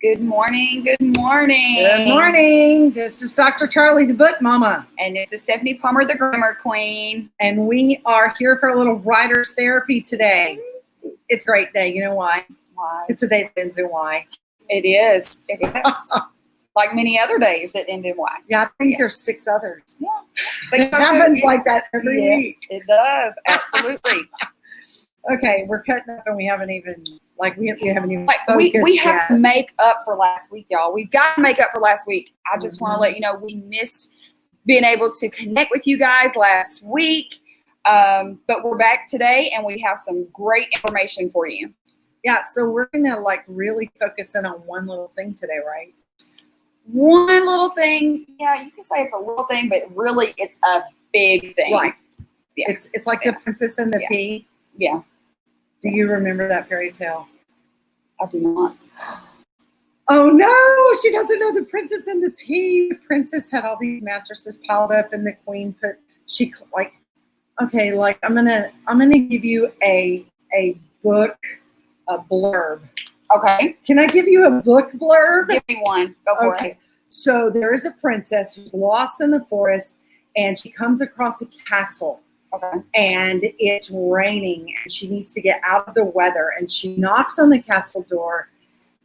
Good morning. Good morning. Good morning. This is Dr. Charli, the book mama. And this is Stephanie Palmer, the grammar queen. And we are here for a little writer's therapy today. It's a great day. You know why? Why? It's a day that ends in Y. It is. It is. Like many other days that end in Y. Yeah, I think there's 6 others. Yeah. It happens like that every week. It does. Absolutely. Okay, we're cutting up and we haven't even we haven't even we have yet. to make up for last week, y'all. We've got to make up for last week. I just want to let you know we missed being able to connect with you guys last week. But we're back today and we have some great information for you. Yeah, so we're gonna really focus in on one little thing today, right? One little thing. Yeah, you can say it's a little thing, but really it's a big thing. Right. Yeah. It's like the Princess and the Pea. Yeah. Do you remember that fairy tale? I do not. Oh no, she doesn't know the Princess and the Pea. The princess had all these mattresses piled up, and the queen I'm gonna give you a book, a blurb. Okay. Can I give you a book blurb? Give me one. Go for it. So there is a princess who's lost in the forest, and she comes across a castle. Okay. And it's raining and she needs to get out of the weather, and she knocks on the castle door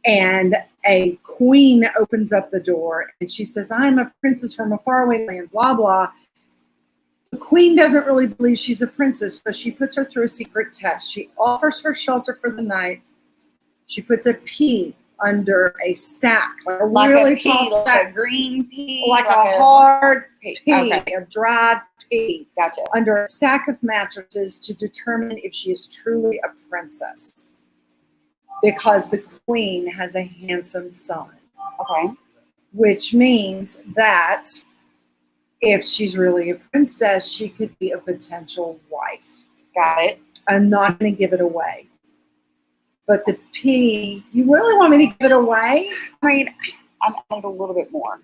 and a queen opens up the door and she says, "I'm a princess from a faraway land, blah, blah." The queen doesn't really believe she's a princess, so she puts her through a secret test. She offers her shelter for the night. She puts a pea under a stack, like really a pea, tall stack, like a green pea, like a hard pea, okay. a dried pea. Gotcha. Under a stack of mattresses to determine if she is truly a princess, because the queen has a handsome son. Okay. Which means that if she's really a princess, she could be a potential wife. Got it. I'm not going to give it away. But the pea, you really want me to give it away? I mean, I need a little bit more.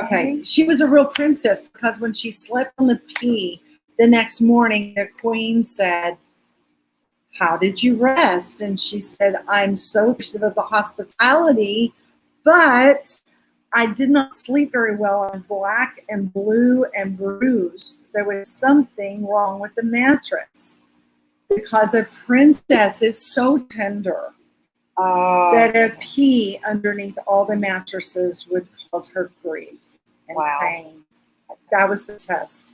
Okay, she was a real princess because when she slept on the pea, the next morning the queen said, "How did you rest?" And she said, "I'm so appreciative of the hospitality, but I did not sleep very well. I'm black and blue and bruised. There was something wrong with the mattress." Because a princess is so tender that a pea underneath all the mattresses would cause her grief and pain. That was the test.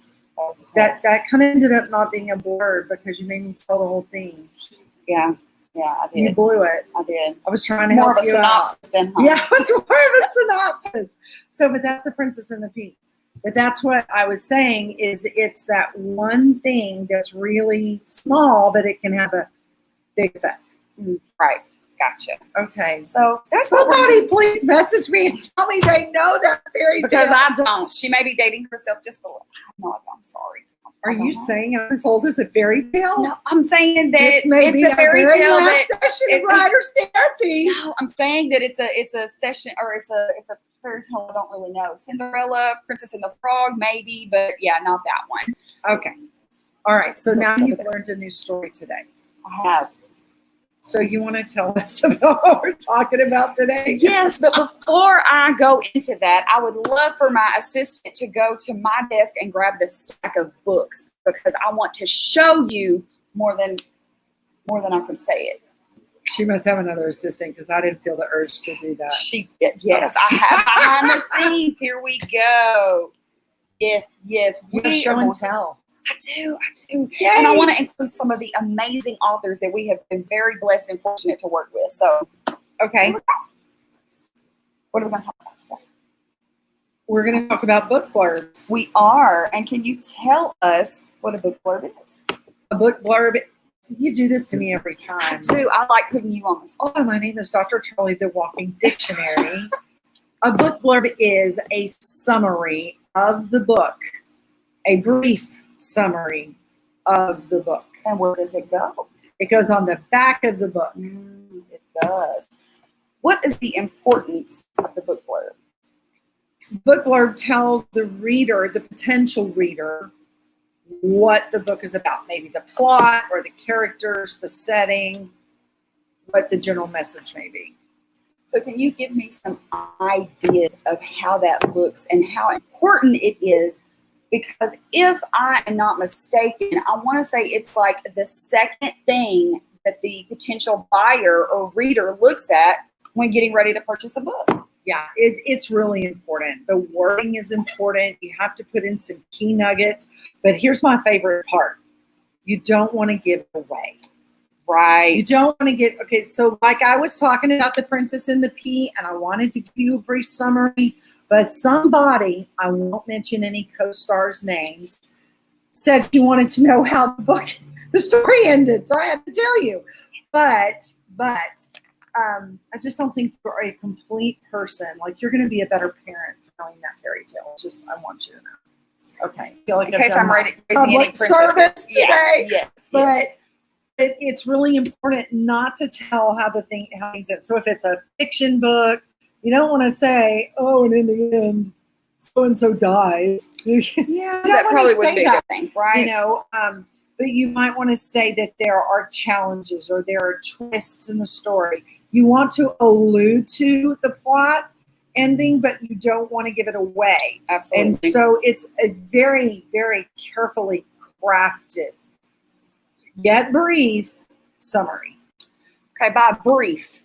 That kind of ended up not being a blurb because you made me tell the whole thing. Yeah, I did. You blew it. I did. I was trying to help you out. More of a synopsis then, huh? Yeah, it was more of a synopsis. So, but that's the Princess and the Pea. But that's what I was saying is it's that one thing that's really small, but it can have a big effect. Right. Gotcha. Okay. So that's somebody please message me and tell me they know that fairy tale. Because I don't. She may be dating herself just a little. No, I'm sorry. Are you saying I'm as old as a fairy tale? No, I'm saying that this may it's be a fairy tale last session of writer's therapy. No, I'm saying that it's a session, or it's a fairy tale. I don't really know. Cinderella, Princess and the Frog, maybe, but yeah, not that one. Okay. All right. So now you've learned a new story today. I have. So you want to tell us about what we're talking about today? Yes, but before I go into that, I would love for my assistant to go to my desk and grab the stack of books, because I want to show you more than I can say it. She must have another assistant because I didn't feel the urge to do that. Yes, I have behind the scenes. Here we go. Yes. We show and tell. I do. Yay. And I want to include some of the amazing authors that we have been very blessed and fortunate to work with. So, okay. What are we going to talk about today? We're going to talk about book blurbs. We are. And can you tell us what a book blurb is? A book blurb, you do this to me every time. I do. I like putting you on the spot. Oh, my name is Dr. Charli, the Walking Dictionary. A book blurb is a summary of the book, a brief summary of the book. And where does it go? It goes on the back of the book. It does. What is the importance of the book blurb? Book blurb tells the reader, the potential reader, what the book is about. Maybe the plot or the characters, the setting, what the general message may be. So can you give me some ideas of how that looks and how important it is? Because if I am not mistaken, I want to say it's like the second thing that the potential buyer or reader looks at when getting ready to purchase a book. Yeah, it's really important. The wording is important. You have to put in some key nuggets. But here's my favorite part. You don't want to give it away. Right. You don't want to get, okay, so like I was talking about The Princess and the Pea, and I wanted to give you a brief summary, but somebody, I won't mention any co-stars' names, said she wanted to know how the story ended, so I have to tell you. But I just don't think you're a complete person. Like, you're going to be a better parent telling that fairy tale. Just, I want you to know. Okay. I feel like In case I'm raising any public service today. Yes. But it's really important not to tell how things end. So if it's a fiction book, you don't want to say, oh, and in the end, so-and-so dies. Yeah, that probably wouldn't be a good thing, right? You know, but you might want to say that there are challenges or there are twists in the story. You want to allude to the plot ending, but you don't want to give it away. Absolutely. And so it's a very, very carefully crafted, yet brief summary. Okay, by brief,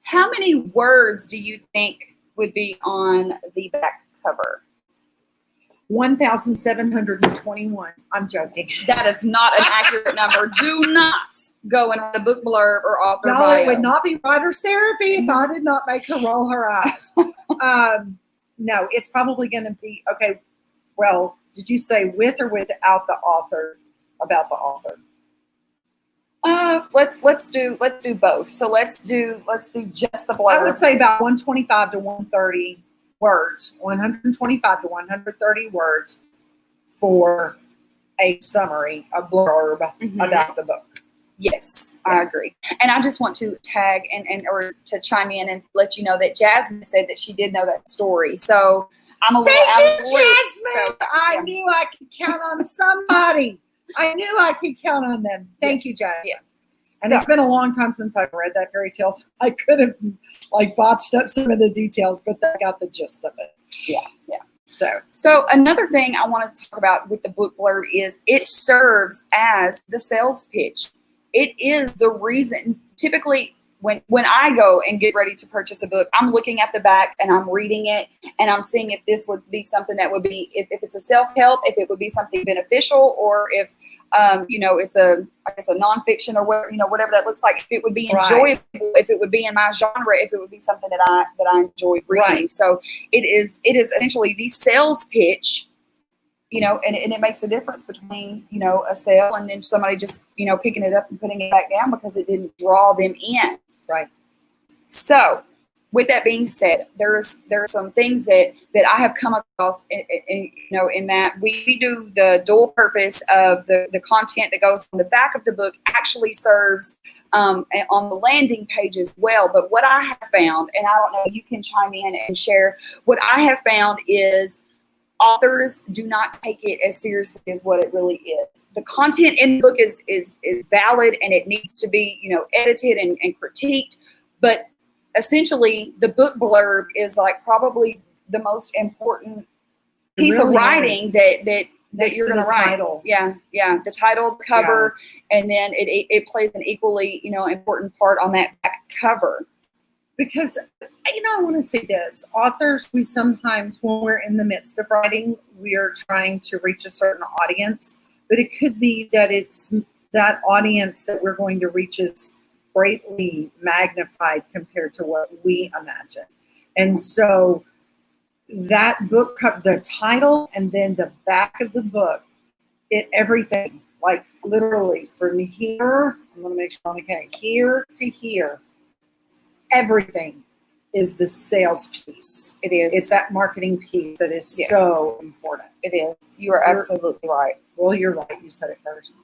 how many words do you think would be on the back cover? 1,721. I'm joking. That is not an accurate number. Do not go and write a book blurb or author bio. It would not be writer's therapy if I did not make her roll her eyes. No, it's probably going to be, okay, well, did you say with or without the author, about the author? Let's do both. So let's do just the blurb. I would say about 125 to 130 words, 125 to 130 words for a summary, a blurb about the book. Yes, I agree. And I just want to tag and or to chime in and let you know that Jasmine said that she did know that story. So I'm a little out of the loop. Jasmine. So, I knew I could count on somebody. I knew I could count on them. Thank you, Jasmine. Yes. And it's been a long time since I've read that fairy tale, so I could have botched up some of the details, but I got the gist of it. Yeah. So another thing I want to talk about with the book blurb is it serves as the sales pitch. It is the reason. Typically, when I go and get ready to purchase a book, I'm looking at the back and I'm reading it and I'm seeing if this would be something that would be, if it's a self-help, if it would be something beneficial, or if it's a nonfiction or whatever that looks like. If it would be enjoyable, if it would be in my genre, if it would be something that I enjoyed reading. Right. So it is essentially the sales pitch. And it makes the difference between, a sale and then somebody just, picking it up and putting it back down because it didn't draw them in. Right. So with that being said, there are some things that I have come across in that we do the dual purpose of the content that goes on the back of the book actually serves on the landing page as well. But what I have found, and I don't know, you can chime in and share, what I have found is authors do not take it as seriously as what it really is. The content in the book is valid and it needs to be, edited and critiqued. But essentially, the book blurb is like probably the most important piece of writing that you're going to write. Title. Yeah. The title, the cover, and then it plays an equally, important part on that back cover. Because, I want to say this. Authors, we sometimes, when we're in the midst of writing, we are trying to reach a certain audience. But it could be that it's that audience that we're going to reach is greatly magnified compared to what we imagine. And so that book, the title and then the back of the book, everything, like literally from here, I'm going to make sure I'm okay, here to here, everything is the sales piece. It is. It's that marketing piece that is so important. It is. You are absolutely right. Well, you're right. You said it first.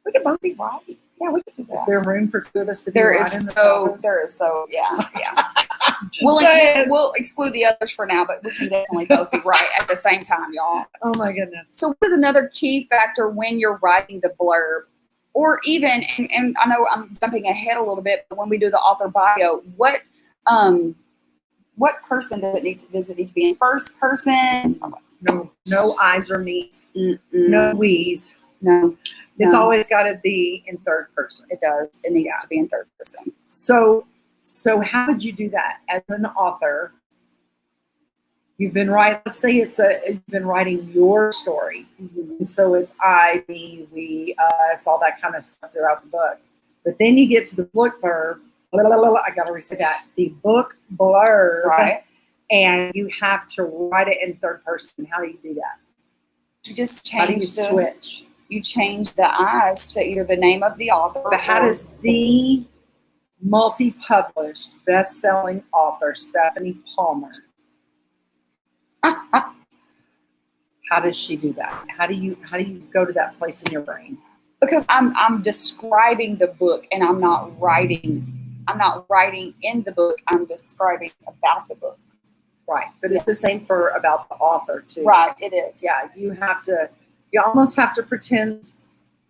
We could both be right. Yeah, we could do that. Is there room for two of us to be right in this office? There is yeah. We'll exclude the others for now, but we can definitely both be right at the same time, y'all. Oh my goodness. So what is another key factor when you're writing the blurb? Or even, and I know I'm jumping ahead a little bit, but when we do the author bio, what What person does it need to be in? First person? No I's or me's. No we's. No. It's always got to be in third person. It does. It needs to be in third person. So how would you do that as an author? You've been writing. Let's say you've been writing your story, and so it's I, me, we, us, all that kind of stuff throughout the book. But then you get to the book blurb. I got to restate that. The book blurb, right? And you have to write it in third person. How do you do that? You just How do you change switch? You change the I's to either the name of the author. But how does the multi-published, best-selling author Stephanie Palmer? How does she do that? How do you go to that place in your brain? Because I'm describing the book and I'm not writing in the book. I'm describing about the book. Right. But it's the same for about the author too. Right, it is. Yeah, you almost have to pretend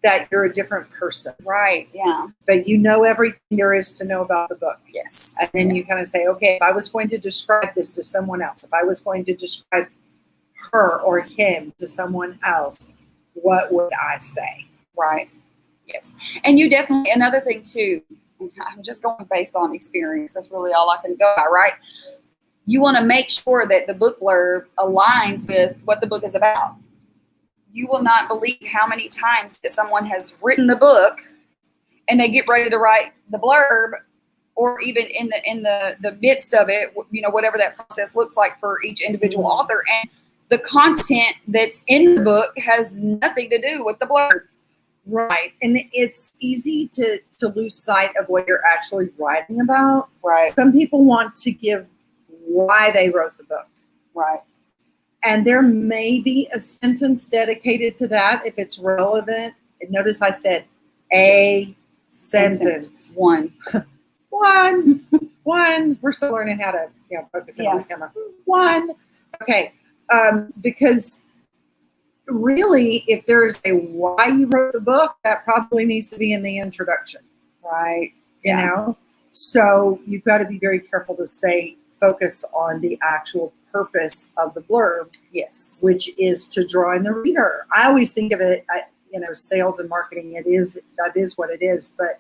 that you're a different person. Right, yeah. But you know everything there is to know about the book. Yes. And then you kind of say, okay, if I was going to describe this to someone else, if I was going to describe her or him to someone else, what would I say? Right. Yes. And you definitely, another thing too, I'm just going based on experience. That's really all I can go by, right? You want to make sure that the book blurb aligns with what the book is about. You will not believe how many times that someone has written the book and they get ready to write the blurb, or even in the midst of it, whatever that process looks like for each individual author, and the content that's in the book has nothing to do with the blurb. Right. And it's easy to lose sight of what you're actually writing about. Right. Some people want to give why they wrote the book. Right. And there may be a sentence dedicated to that if it's relevant. And notice I said a sentence. One. We're still learning how to focus in on the camera. One. Okay. Because really, if there's a why you wrote the book, that probably needs to be in the introduction. Right. You know? So you've got to be very careful to stay focused on the actual purpose of the blurb. Yes. Which is to draw in the reader. I always think of it, sales and marketing, that is what it is. But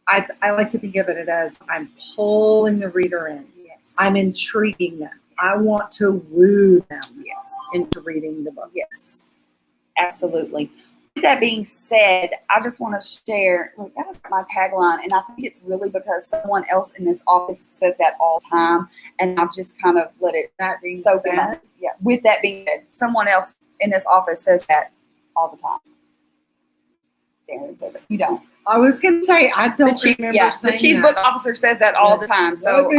I like to think of it as I'm pulling the reader in. Yes. I'm intriguing them. Yes. I want to woo them into reading the book. Yes. Absolutely. With that being said, I just want to share, that was my tagline, and I think it's really because someone else in this office says that all the time, and I've just kind of let it soak in. Yeah. With that being said, someone else in this office says that all the time. Darren says it. You don't. I was going to say, I don't remember saying the chief book officer says that all the time. So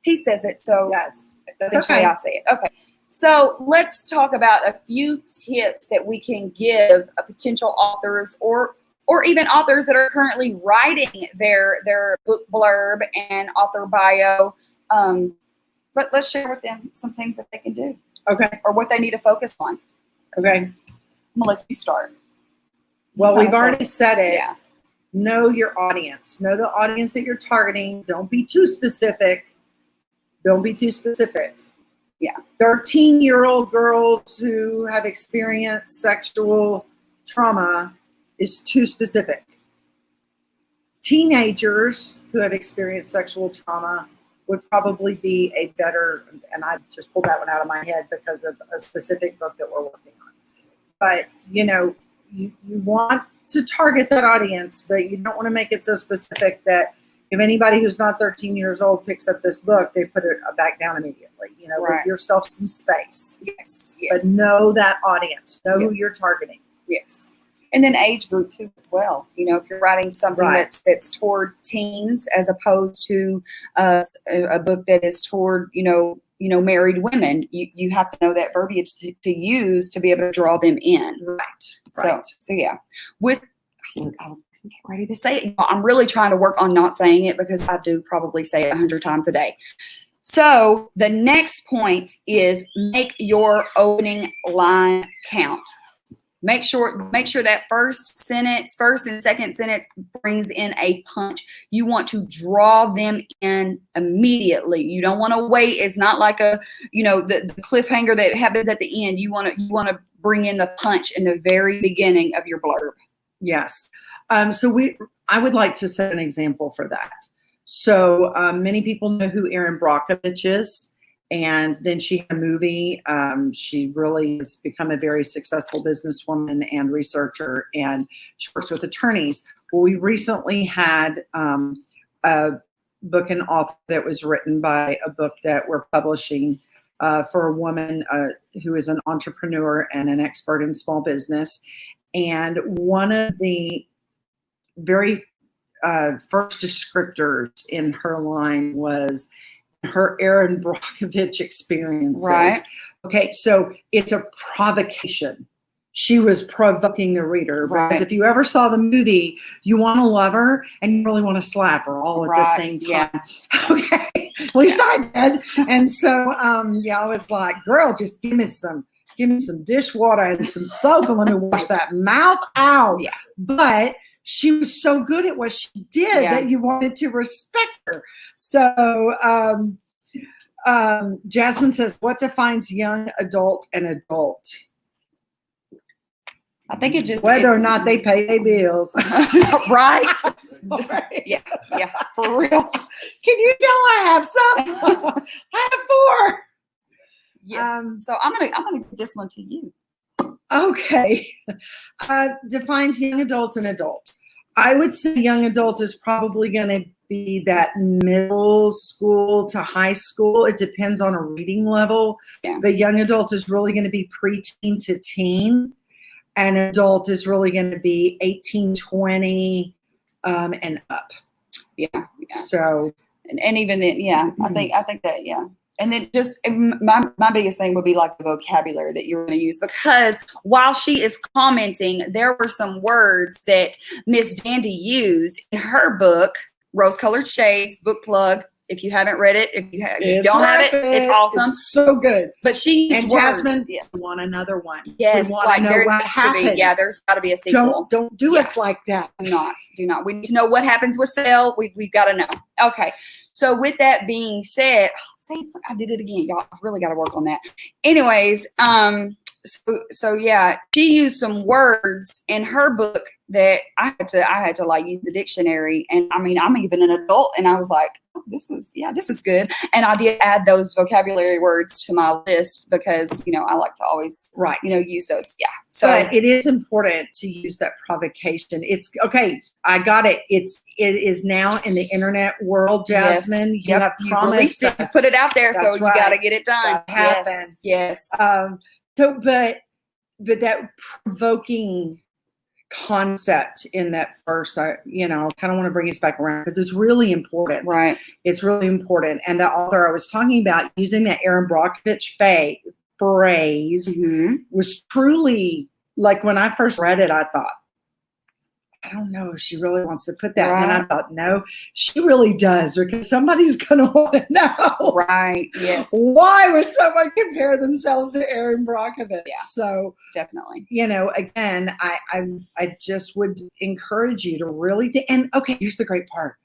he says it. So yes, essentially I say it. Okay. So let's talk about a few tips that we can give potential authors or even authors that are currently writing their book blurb and author bio. But let's share with them some things that they can do. Okay. Or what they need to focus on. Okay. I'm going to let you start. Well, we've already said it. Yeah. Know your audience. Know the audience that you're targeting. Don't be too specific. Yeah. 13-year-old girls who have experienced sexual trauma is too specific. Teenagers who have experienced sexual trauma would probably be a better, and I just pulled that one out of my head because of a specific book that we're working on. But, you want to target that audience, but you don't want to make it so specific that if anybody who's not 13 years old picks up this book, they put it back down immediately. Give yourself some space. Yes. But know that audience. Know who you're targeting. Yes. And then age group too as well. If you're writing something that's toward teens as opposed to a book that is toward, married women, you have to know that verbiage to use to be able to draw them in. Right. So yeah. I was ready to say it. I'm really trying to work on not saying it because I do probably say it 100 times a day. So the next point is make your opening line count. Make sure that first and second sentence brings in a punch. You want to draw them in immediately. You don't want to wait. It's not like the cliffhanger that happens at the end. You want to bring in the punch in the very beginning of your blurb. Yes. I would like to set an example for that. So many people know who Erin Brockovich is. And then she had a movie. She really has become a very successful businesswoman and researcher, and she works with attorneys. Well, we recently had a book and author that was written by a book that we're publishing for a woman who is an entrepreneur and an expert in small business. And one of the very first descriptors in her line was her Erin Brockovich experiences. Right. Okay, so it's a provocation. She was provoking the reader. Because Right. if you ever saw the movie, you want to love her and you really want to slap her all at the same time. Yeah. Okay, at least I did. And so, I was like, girl, just give me some dishwater and some soap and let me wash that mouth out. Yeah. But she was so good at what she did that you wanted to respect her. So Jasmine says, what defines young adult and adult? I think it just Whether or not they pay their bills. right. Sorry. Yeah, for real. Can you tell I have some? I have 4. Yes. So I'm gonna give this one to you. Okay. Defines young adult and adult. I would say young adult is probably going to be that middle school to high school. It depends on a reading level. Yeah. But young adult is really going to be preteen to teen. And adult is really going to be 18, 20 and up. Yeah. So. And even then, I think that, And then just my biggest thing would be like the vocabulary that you're going to use, because while she is commenting, there were some words that Miss Dandy used in her book, Rose Colored Shades, book plug. If you haven't read it, if you don't have it, it's awesome. It's so good. But she used and words. Jasmine, Yes. we want another one. Yes, we want to know what happens. There's got to be a sequel. Don't do us like that. Do not. We need to know what happens with Sel. We've got to know. Okay. So with that being said, see, I did it again, y'all. I've really got to work on that. Anyways, she used some words in her book that I had to like use the dictionary. And I mean, I'm even an adult, and I was like, oh, this is good. And I did add those vocabulary words to my list because I like to always use those. Yeah. So but it is important to use that provocation. It's okay. I got it. It is now in the internet world, Jasmine. Yes. You have promised you put it out there, so you got to get it done. Happen. Yes. But that provoking concept in that first, I kind of want to bring us back around because it's really important. Right. It's really important. And the author I was talking about using that Erin Brockovich phrase was truly, like, when I first read it, I thought, I don't know if she really wants to put that. Right. And then I thought, no, she really does, because somebody's going to want to know. Right. Yes. Why would someone compare themselves to Erin Brockovich? Yeah. So definitely. Again, I just would encourage you to really think. And okay, here's the great part.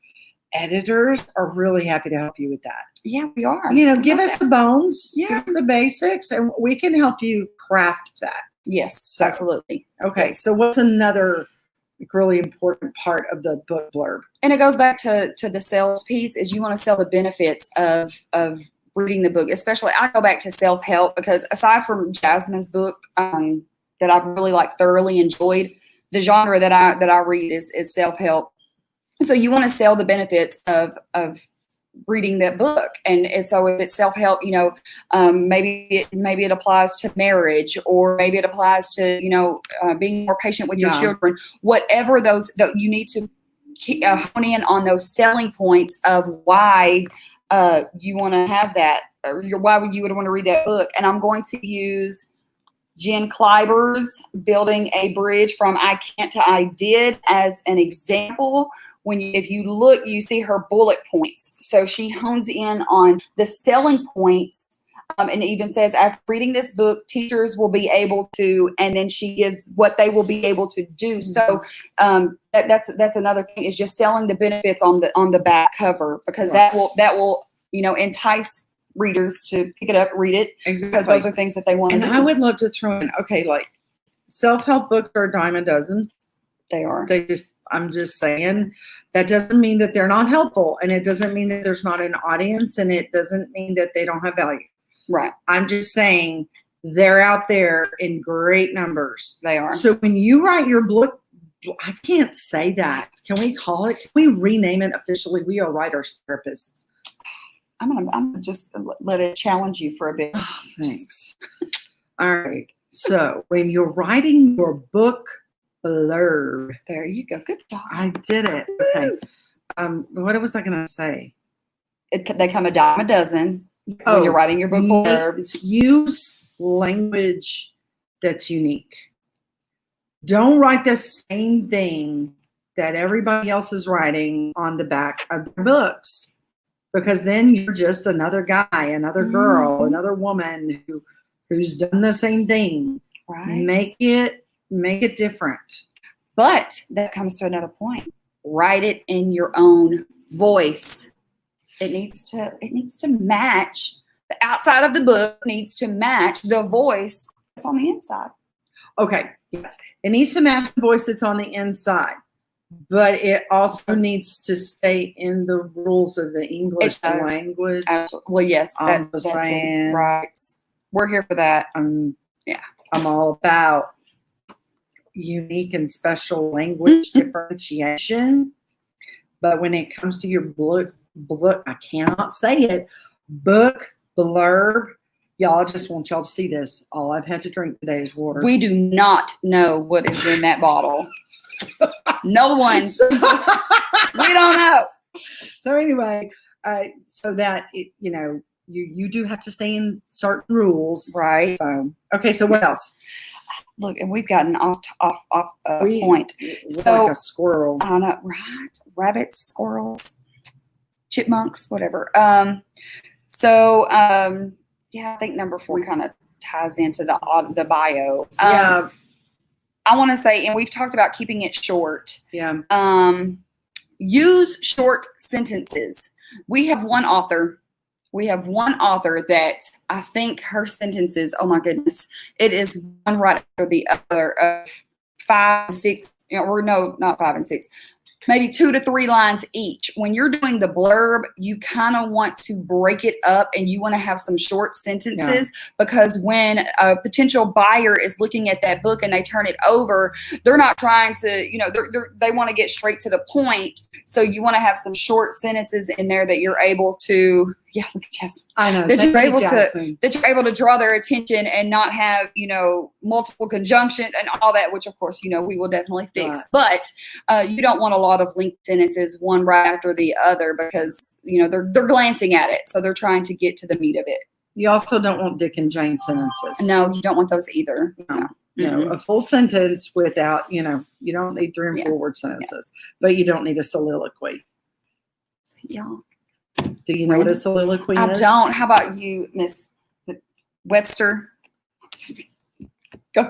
Editors are really happy to help you with that. Yeah, we are. Give us the bones, give us the basics, and we can help you craft that. Yes, absolutely. Okay, yes. So what's another really important part of the book blurb? And it goes back to the sales piece, is you want to sell the benefits of reading the book. Especially, I go back to self-help, because aside from Jasmine's book that I've really thoroughly enjoyed, the genre that I read is self-help. So you want to sell the benefits of reading that book. And so if it's self-help, maybe it applies to marriage, or maybe it applies to, being more patient with your children, whatever those, that you need to hone in on those selling points of why you want to have that, or why you would want to read that book. And I'm going to use Jen Kleiber's Building a Bridge from I Can't to I Did as an example. If you look, you see her bullet points. So she hones in on the selling points And it even says, after reading this book, teachers will be able to, and then she gives what they will be able to do. So that's another thing, is just selling the benefits on the back cover, because that will entice readers to pick it up, read it, because those are things that they want. And I would love to throw in, like self-help books are a dime a dozen. They are. I'm just saying, that doesn't mean that they're not helpful, and it doesn't mean that there's not an audience, and it doesn't mean that they don't have value. Right. I'm just saying they're out there in great numbers. They are. So when you write your book, I can't say that. Can we call it? Can we rename it officially? We are writers therapists. I'm gonna just let it challenge you for a bit. Oh, thanks. All right. So when you're writing your book blurb, there you go. Good job. I did it. Okay. What was I gonna say? They come a dime a dozen when you're writing your book blurb. Use language that's unique. Don't write the same thing that everybody else is writing on the back of their books, because then you're just another guy, another girl, another woman who's done the same thing. Right. Make it different. But that comes to another point. Write it in your own voice. It needs to match. The outside of the book needs to match the voice that's on the inside. Okay. Yes. It needs to match the voice that's on the inside, but it also needs to stay in the rules of the English language. Absolutely. Well, yes. That's saying, right. We're here for that. I'm all about unique and special language differentiation. But when it comes to your book, I cannot say it, book blurb, y'all, I just want y'all to see this. All I've had to drink today is water. We do not know what is in that bottle. No one. We don't know. So anyway, so that you do have to stay in certain rules, right? So okay, so what else? Look, and we've gotten off point. So like a squirrel. I know, right? Rabbits, squirrels, chipmunks, whatever. I think number 4 kind of ties into the bio. I want to say, and we've talked about keeping it short. Yeah. Use short sentences. We have one author that I think her sentences, oh my goodness, it is one right after the other of 5, 6, or no, not 5 and 6, maybe 2 to 3 lines each. When you're doing the blurb, you kind of want to break it up, and you want to have some short sentences, because when a potential buyer is looking at that book and they turn it over, they're not trying to, they want to get straight to the point. So you want to have some short sentences in there that you're able to, look at Jasmine. I know. That you're able to draw their attention and not have, multiple conjunctions and all that, which of course, we will definitely fix. Right. But you don't want a lot of linked sentences, one right after the other, because, they're glancing at it. So they're trying to get to the meat of it. You also don't want Dick and Jane sentences. No, you don't want those either. No. A full sentence without, you don't need 3 and 4 word sentences, but you don't need a soliloquy. Yeah. Do you know what a soliloquy is? I don't. How about you, Miss Webster? Go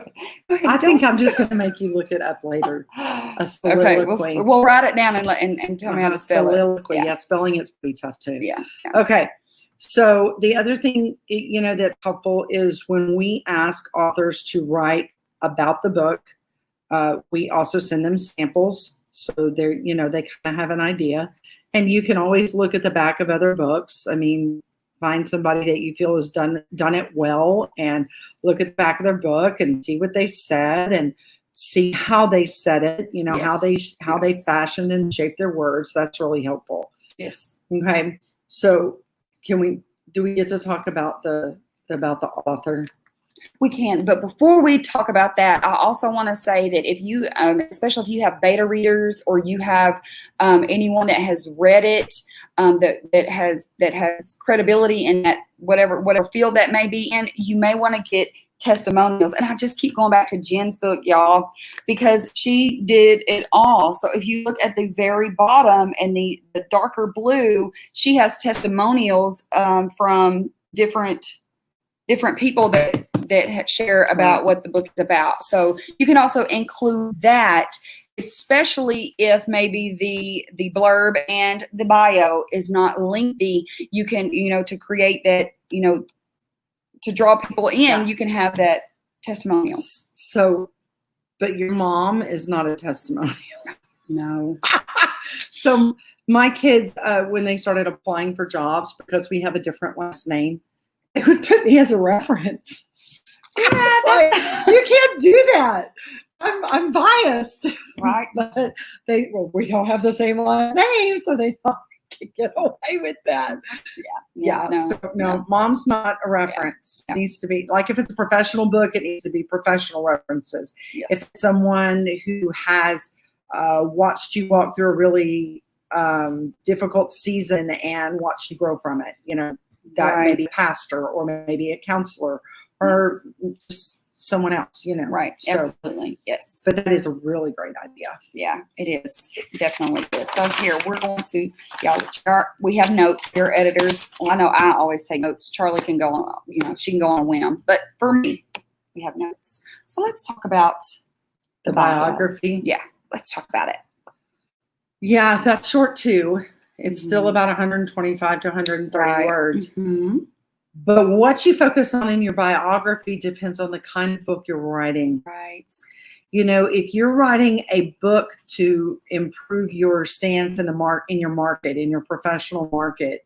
ahead. I think I'm just going to make you look it up later. A soliloquy. Okay, we'll write it down and tell me how to spell soliloquy. it. Yeah, spelling it's pretty tough too. Yeah. Okay. So the other thing, that's helpful is when we ask authors to write about the book, we also send them samples. So they're, they kind of have an idea. And you can always look at the back of other books. I mean, find somebody that you feel has done it well, and look at the back of their book and see what they said and see how they said it, how they fashioned and shaped their words. That's really helpful. Yes. Okay. So do we get to talk about the author? We can, but before we talk about that, I also want to say that if you, especially if you have beta readers, or you have anyone that has read it, that has credibility in that whatever field that may be in, you may want to get testimonials. And I just keep going back to Jen's book, y'all, because she did it all. So if you look at the very bottom and the darker blue, she has testimonials from different different people that share about what the book is about. So you can also include that, especially if maybe the blurb and the bio is not lengthy. You can, to create that, to draw people in, you can have that testimonial. So, but your mom is not a testimonial. No. So my kids, when they started applying for jobs, because we have a different last name, they would put me as a reference. Yeah, you can't do that. I'm biased. Right. But we don't have the same last name, so they thought we could get away with that. Yeah. No, mom's not a reference. It needs to be, like, if it's a professional book, it needs to be professional references. Yes. If it's someone who has watched you walk through a really difficult season and watched you grow from it, that may be a pastor or maybe a counselor or just someone else, Right. So, absolutely. Yes. but that is a really great idea. Yeah, it is. It definitely is. So here, we're going to, we have notes here, editors. Well, I know I always take notes. Charli can go on, she can go on a whim. But for me, we have notes. So let's talk about The biography. Yeah, let's talk about it. Yeah, that's short too. It's still about 125 to 130 words. Mm-hmm. But what you focus on in your biography depends on the kind of book you're writing. Right. If you're writing a book to improve your stance in your market, in your professional market,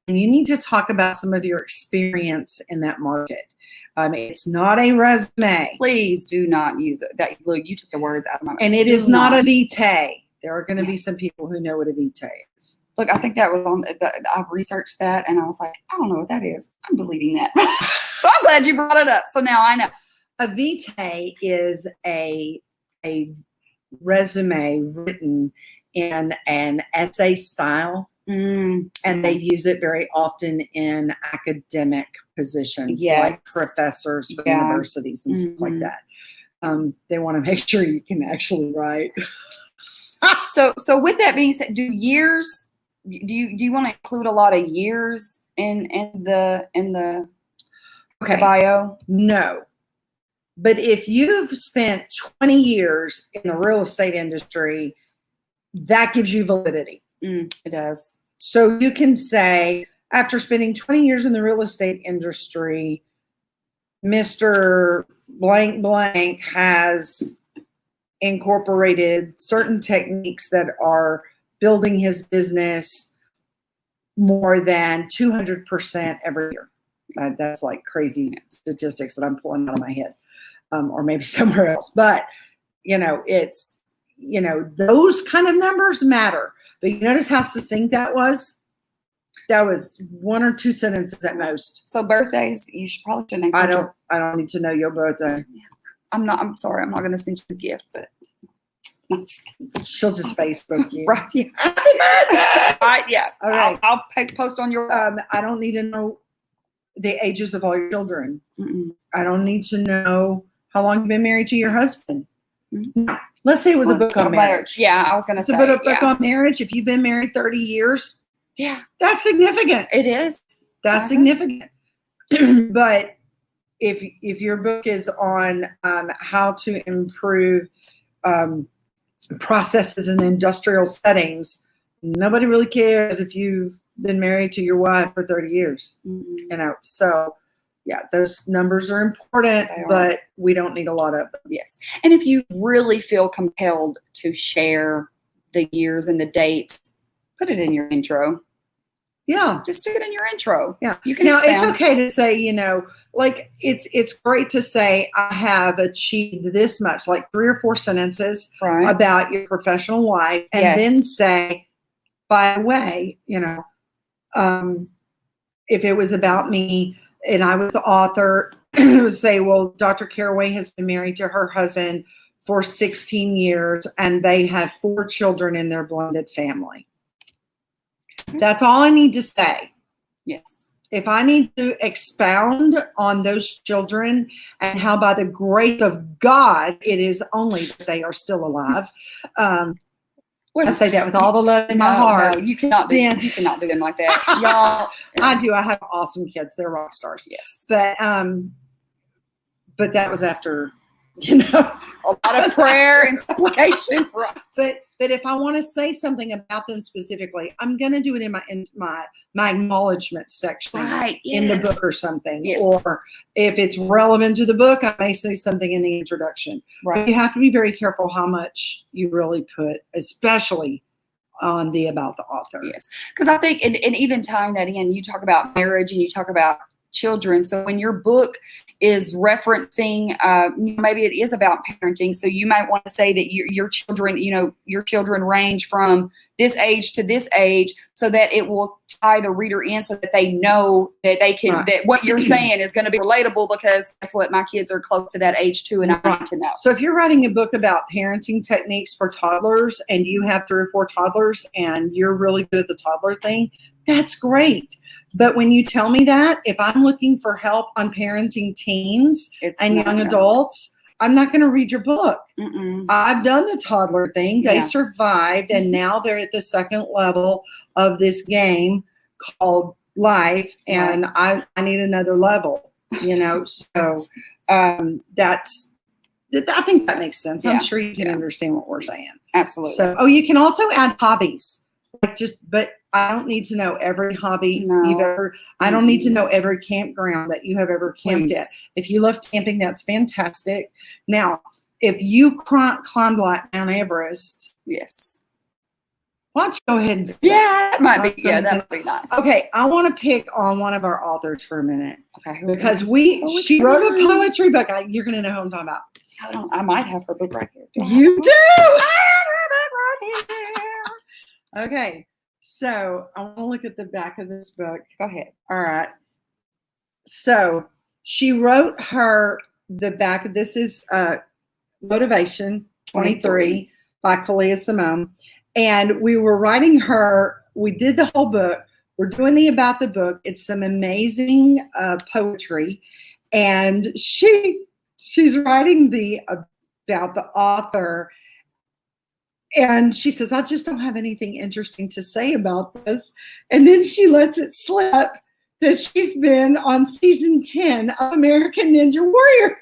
then you need to talk about some of your experience in that market. It's not a resume. Please do not use it. Look, you took the words out of my mouth. And it is not a vitae. There are going to be some people who know what a vitae is. Look, I think that was I researched that and I was like, I don't know what that is. I'm deleting that. So I'm glad you brought it up. So now I know. A vitae is a resume written in an essay style. And they use it very often in academic positions, like professors for universities and stuff like that. They want to make sure you can actually write. So with that being said, do you want to include a lot of years in the bio? No. But if you've spent 20 years in the real estate industry, that gives you validity. It does. So you can say, after spending 20 years in the real estate industry, Mr. Blank Blank has incorporated certain techniques that are building his business more than 200% every year. That's like crazy statistics that I'm pulling out of my head, or maybe somewhere else. But, it's, those kind of numbers matter. But you notice how succinct that was? That was 1 or 2 sentences at most. So birthdays, you should probably shouldn't. I don't need to know your birthday. I'm sorry. I'm not going to send you a gift, but she'll just Facebook you. Right. Yeah. Right. Yeah. All right. I'll post on your. I don't need to know the ages of all your children. I don't need to know how long you've been married to your husband. No. Let's say it was a book on marriage. Yeah, I was going to say. It's a book on marriage. If you've been married 30 years, that's significant. It is. That's significant. But if your book is on how to improve processes in industrial settings, nobody really cares if you've been married to your wife for 30 years. So yeah, those numbers are important, but we don't need a lot of them. Yes. And if you really feel compelled to share the years and the dates, put it in your intro. Yeah. Just stick it in your intro. Yeah. You can. Now, it's okay to say, like it's great to say, I have achieved this much, like 3 or 4 sentences about your professional life, and then say, by the way, if it was about me and I was the author, it would say, well, Dr. Caraway has been married to her husband for 16 years and they have 4 children in their blended family. That's all I need to say. Yes. If I need to expound on those children and how by the grace of God it is only that they are still alive, I say that with all the love in my heart. No, you cannot do. Then- You cannot do them like that, y'all. I do. I have awesome kids. They're rock stars. Yes, But that was after, you know, a lot of prayer and supplication. But if I want to say something about them specifically, I'm going to do it in my acknowledgement section Right, in the yes. book or something. Yes. Or if it's relevant to the book, I may say something in the introduction. Right. But you have to be very careful how much you really put, especially on the about the author. Yes, because I think, and even tying that in, you talk about marriage and you talk about children. So when your book is referencing, maybe it is about parenting. So you might want to say that your children, your children range from this age to this age, so that it will tie the reader in, so that they know that they can, that what you're saying is going to be relatable, because that's what my kids are close to that age too, and I need to know. So if you're writing a book about parenting techniques for toddlers and you have 3 or 4 toddlers and you're really good at the toddler thing, that's great. But when you tell me that, if I'm looking for help on parenting teens and young adults, I'm not going to read your book. I've done the toddler thing. They survived, and now they're at the second level of this game called life, and I need another level, So that's, I think that makes sense. I'm sure you can understand what we're saying. Absolutely. So, you can also add hobbies, but I don't need to know every hobby you've ever. I don't need to know every campground that you have ever camped at. If you love camping, that's fantastic. Now, if you climbed like Mount Everest, yes. Why don't you go ahead and that might be that would be nice. Okay, I want to pick on one of our authors for a minute. Okay, because she wrote a poetry book. You're going to know who I'm talking about. I might have her book right here. You do. I have her book right here. Okay, so I want to look at the back of this book. Go ahead. All right. So she wrote the back. This is Motivation 23 by Kalia Simone. And we were writing her. We did the whole book. We're doing the about the book. It's some amazing poetry. And she's writing about the author. And she says, I just don't have anything interesting to say about this. And then she lets it slip that she's been on season 10 of American Ninja Warrior.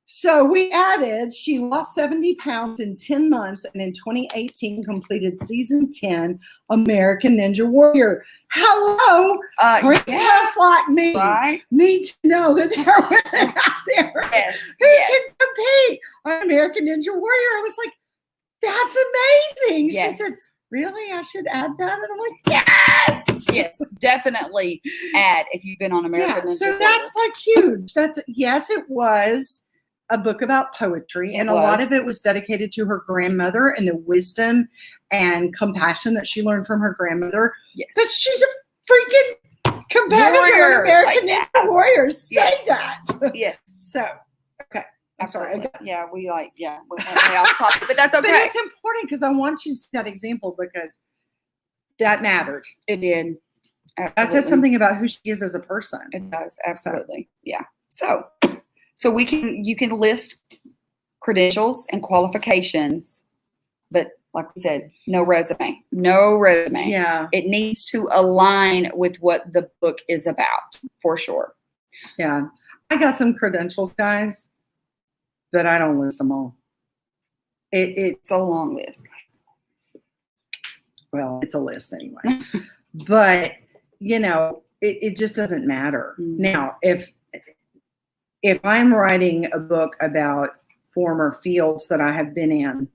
So we added, she lost 70 pounds in 10 months, and in 2018 completed season 10 American Ninja Warrior. Hello, princess like me need to know that there are women out there who can compete on American Ninja Warrior. I was like, that's amazing. She said, really? I should add that? And I'm like, yes. Yes, definitely add if you've been on American Ninja Warrior. So that's like huge. It was a book about poetry, and a lot of it was dedicated to her grandmother and the wisdom and compassion that she learned from her grandmother. Yes. But she's a freaking competitor on American Ninja Warrior. Say that. Yes. So, okay. I'm sorry. Yeah, we're way off topic, but that's okay. But it's important because I want you to see that example, because that mattered. It did. Absolutely. That says something about who she is as a person. It does. Absolutely. Yeah. So you can list credentials and qualifications, but like we said, no resume. Yeah. It needs to align with what the book is about, for sure. Yeah. I got some credentials, guys, but I don't list them all. It's a long list. Well, it's a list anyway. But, it just doesn't matter. Mm-hmm. Now, if I'm writing a book about former fields that I have been in,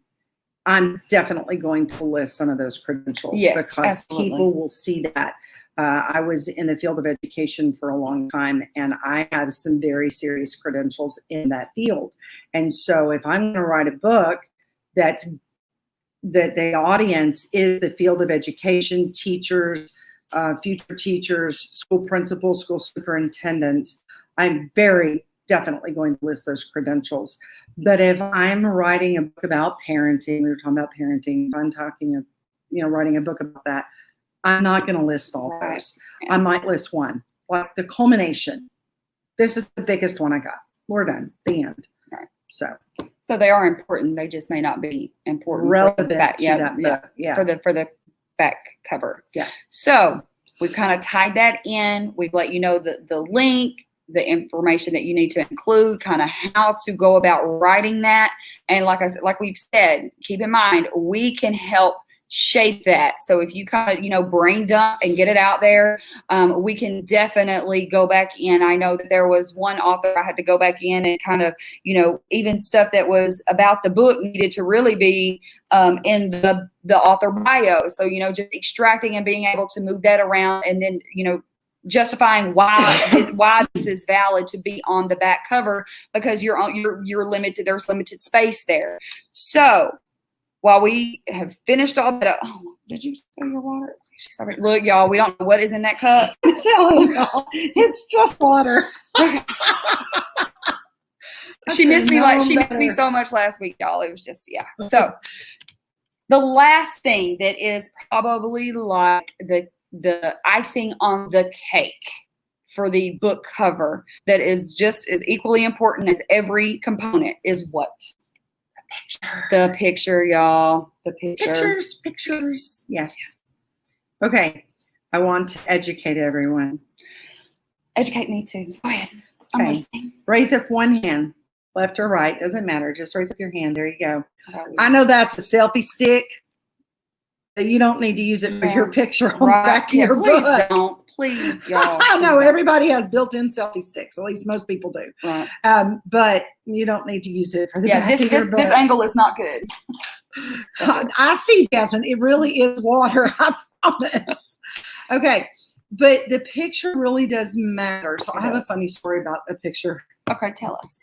I'm definitely going to list some of those credentials, because absolutely. People will see that. I was in the field of education for a long time, and I have some very serious credentials in that field. And so if I'm going to write a book that the audience is the field of education, teachers, future teachers, school principals, school superintendents, I'm very definitely going to list those credentials. But if I'm writing a book about parenting, we were talking about parenting, if I'm talking, writing a book about that, I'm not going to list all those. I might list one, like the culmination. This is the biggest one I got. We're done. The end. Right. So So they are important. They just may not be important. Relevant for the back, to that book. Yeah. For the back cover. Yeah. So we've kind of tied that in. We've let you know the link, the information that you need to include, kind of how to go about writing that. And like we've said, keep in mind, we can help shape that. So if you kind of, brain dump and get it out there, we can definitely go back in. I know that there was one author I had to go back in and kind of, even stuff that was about the book needed to really be in the author bio. So, just extracting and being able to move that around, and then, justifying why this is valid to be on the back cover, because you're limited. There's limited space there. So while we have finished all that, did you spill your water? Look, y'all, we don't know what is in that cup. I'm telling y'all, it's just water. She missed me so much last week, y'all. It was just, yeah. So the last thing that is probably like the icing on the cake for the book cover, that is just as equally important as every component, is what? The picture, y'all. The picture. Pictures. Yes. Okay. I want to educate everyone. Educate me too. Go ahead. I'm listening. Raise up one hand, left or right, doesn't matter. Just raise up your hand. There you go. I know that's a selfie stick. You don't need to use it for your picture on the back of your book. Please, y'all. I know everybody has built-in selfie sticks. At least most people do. Right. But you don't need to use it for the back of your book. This angle is not good. I see, Jasmine. It really is water. I promise. Okay. But the picture really does matter. So I have a funny story about a picture. Okay, tell us.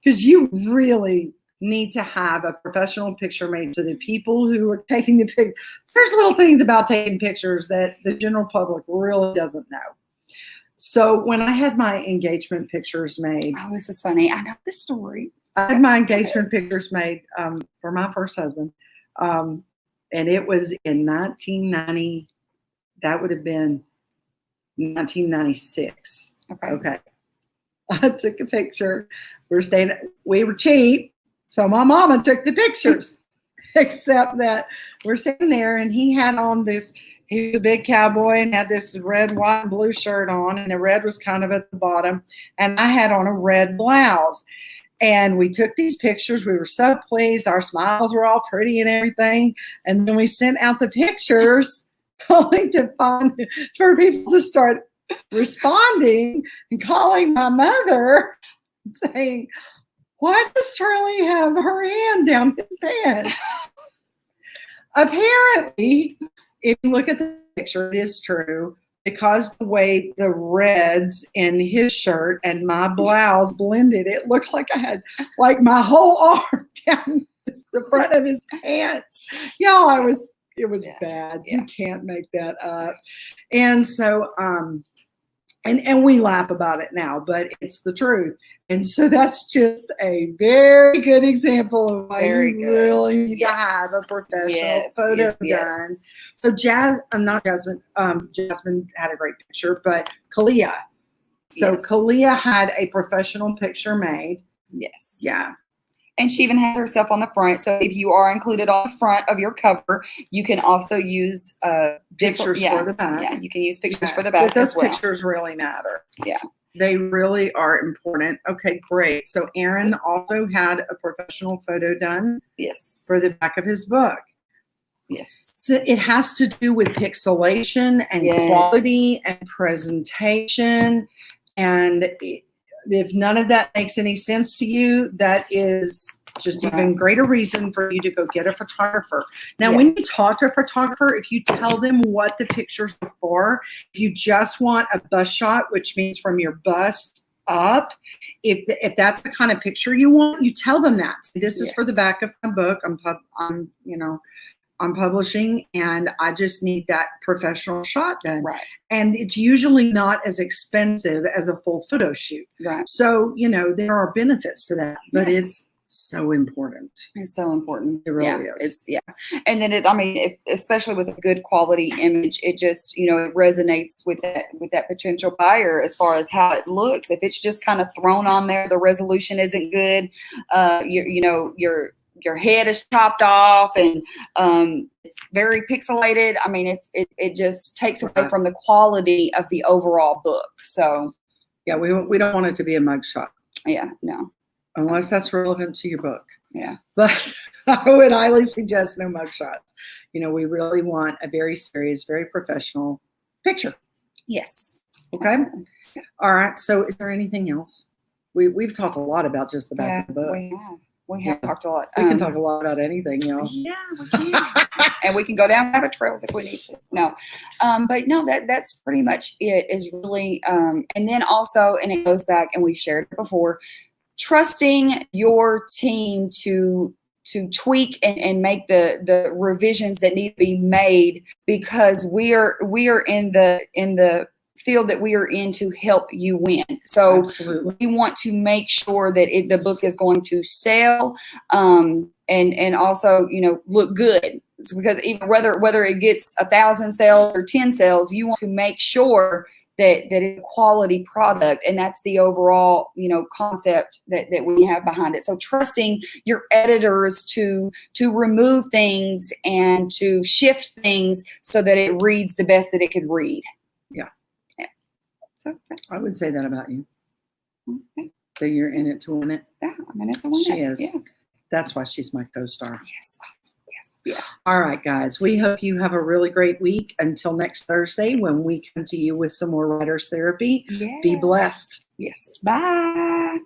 Because you really need to have a professional picture made, so the people who are taking the picture, there's little things about taking pictures that the general public really doesn't know. So when I had my engagement pictures made. Oh, this is funny. I know this story. I had my engagement pictures made for my first husband. And it was in 1990. That would have been 1996. Okay. I took a picture. We were cheap. So my mama took the pictures, except that we're sitting there and he had on this, he was a big cowboy and had this red, white, and blue shirt on, and the red was kind of at the bottom, and I had on a red blouse. And we took these pictures. We were so pleased. Our smiles were all pretty and everything. And then we sent out the pictures only for people to start responding and calling my mother saying, why does Charli have her hand down his pants? Apparently, if you look at the picture, it is true, because the way the reds in his shirt and my blouse blended, it looked like I had like my whole arm down the front of his pants. Y'all, it was bad. Yeah. You can't make that up. And so, and we laugh about it now, but it's the truth. And so that's just a very good example of why you really need to have a professional photo done. So Jasmine had a great picture, but Kalia. So Kalia had a professional picture made. Yes. Yeah. And she even has herself on the front. So if you are included on the front of your cover, you can also use pictures for the back. Yeah, you can use pictures for the back. But those pictures really matter. Yeah. They really are important. Okay, great. So Aaron also had a professional photo done. Yes. For the back of his book. Yes. So it has to do with pixelation and quality and presentation. And if none of that makes any sense to you, that is just even greater reason for you to go get a photographer. Now, when you talk to a photographer, if you tell them what the pictures are for, if you just want a bust shot, which means from your bust up, if that's the kind of picture you want, you tell them that. This is for the back of my book. I'm publishing, and I just need that professional shot done. Right. And it's usually not as expensive as a full photo shoot. Right. So, there are benefits to that, but so important. It's so important. It really yeah, is. And then especially with a good quality image, it just, it resonates with that potential buyer as far as how it looks. If it's just kind of thrown on there, the resolution isn't good. Your head is chopped off and it's very pixelated. I mean, it just takes away from the quality of the overall book. So yeah, we don't want it to be a mugshot. Yeah, no. Unless that's relevant to your book. Yeah. But I would highly suggest no mugshots. We really want a very serious, very professional picture. Yes. Okay. Yeah. All right. So is there anything else? We've talked a lot about just the back of the book. We have talked a lot. We can talk a lot about anything, Yeah, we can. And we can go down rabbit trails if we need to. No. But no, that's pretty much it, is really and then also, and it goes back, and we've shared it before, trusting your team to tweak and make the revisions that need to be made, because we are in the field that we are in to help you win. So absolutely. We want to make sure that the book is going to sell and also look good. It's because even whether it gets 1,000 sales or 10 sales, you want to make sure that it's a quality product, and that's the overall concept that we have behind it. So trusting your editors to remove things and to shift things so that it reads the best that it could read. Yeah. So I would say that about you. Okay. That you're in it to win it. Yeah, I'm in it to win it. She is. Yeah. That's why she's my co-star. Yes. Yeah. All right, guys. We hope you have a really great week. Until next Thursday, when we come to you with some more Writer's Therapy. Yes. Be blessed. Yes. Bye.